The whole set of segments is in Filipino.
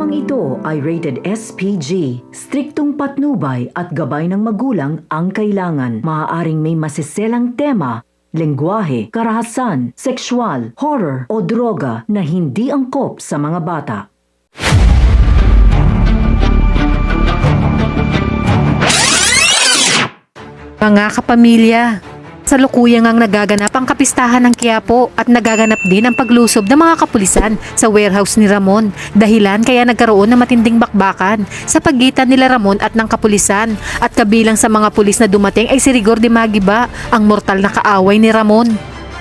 Programang ito ay rated SPG. Striktong patnubay at gabay ng magulang ang kailangan. Maaaring may masiselang tema, lengguwahe, karahasan, sexual, horror o droga na hindi angkop sa mga bata. Mga kapamilya, salukuyang ang nagaganap ang kapistahan ng Quiapo at nagaganap din ang paglusob ng mga kapulisan sa warehouse ni Ramon. Dahilan kaya nagkaroon ng matinding bakbakan sa pagitan nila Ramon at ng kapulisan, at kabilang sa mga pulis na dumating ay si Rigor de Magiba, ang mortal na kaaway ni Ramon.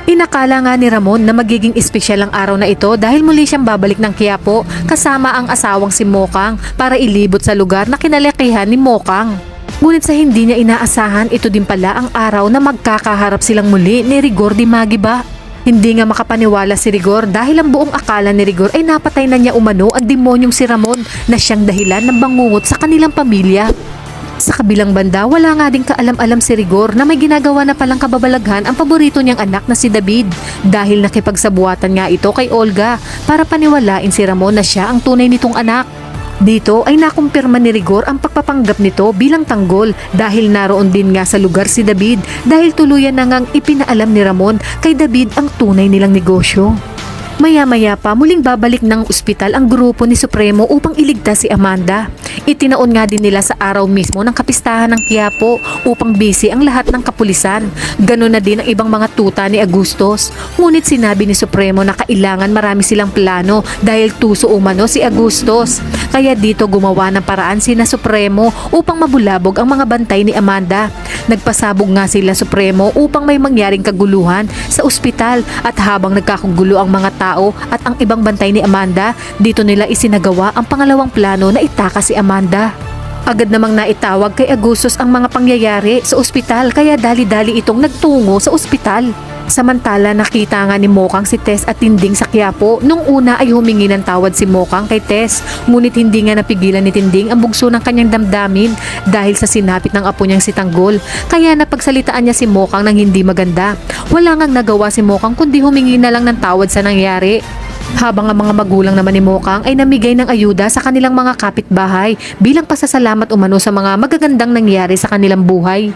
Inakala nga ni Ramon na magiging espesyal ang araw na ito dahil muli siyang babalik ng Quiapo kasama ang asawang si Mokang para ilibot sa lugar na kinalakihan ni Mokang. Ngunit sa hindi niya inaasahan, ito din pala ang araw na magkakaharap silang muli ni Rigor de Magiba. Hindi nga makapaniwala si Rigor dahil ang buong akala ni Rigor ay napatay na niya umano ang demonyong si Ramon na siyang dahilan ng bangungot sa kanilang pamilya. Sa kabilang banda, wala nga ding kaalam-alam si Rigor na may ginagawa na palang kababalaghan ang paborito niyang anak na si David dahil nakipagsabuatan nga ito kay Olga para paniwalain si Ramon na siya ang tunay nitong anak. Dito ay nakumpirma ni Rigor ang pagpapanggap nito bilang tanggol dahil naroon din nga sa lugar si David dahil tuluyan na ngang ipinaalam ni Ramon kay David ang tunay nilang negosyo. Maya-maya pa muling babalik ng ospital ang grupo ni Supremo upang iligtas si Amanda. Itinaon nga din nila sa araw mismo ng kapistahan ng Quiapo upang busy ang lahat ng kapulisan. Ganon na din ang ibang mga tuta ni Agustos. Ngunit sinabi ni Supremo na kailangan marami silang plano dahil tuso umano si Agustos. Kaya dito gumawa ng paraan sina Supremo upang mabulabog ang mga bantay ni Amanda. Nagpasabog nga sila Supremo upang may mangyaring kaguluhan sa ospital, at habang nagkakagulo ang mga tao at ang ibang bantay ni Amanda, dito nila isinagawa ang pangalawang plano na itakas si Amanda. Agad namang naitawag kay Agustos ang mga pangyayari sa ospital kaya dali-dali itong nagtungo sa ospital. Samantala nakita nga ni Mokang si Tess at Tinding sa Quiapo. Nung una ay humingi ng tawad si Mokang kay Tess, ngunit hindi nga napigilan ni Tinding ang bugso ng kanyang damdamin dahil sa sinapit ng apo niyang si Tanggol. Kaya napagsalitaan niya si Mokang ng hindi maganda. Wala ngang nagawa si Mokang kundi humingi na lang ng tawad sa nangyari. Habang ang mga magulang naman ni Mokang ay namigay ng ayuda sa kanilang mga kapitbahay bilang pasasalamat umano sa mga magagandang nangyari sa kanilang buhay.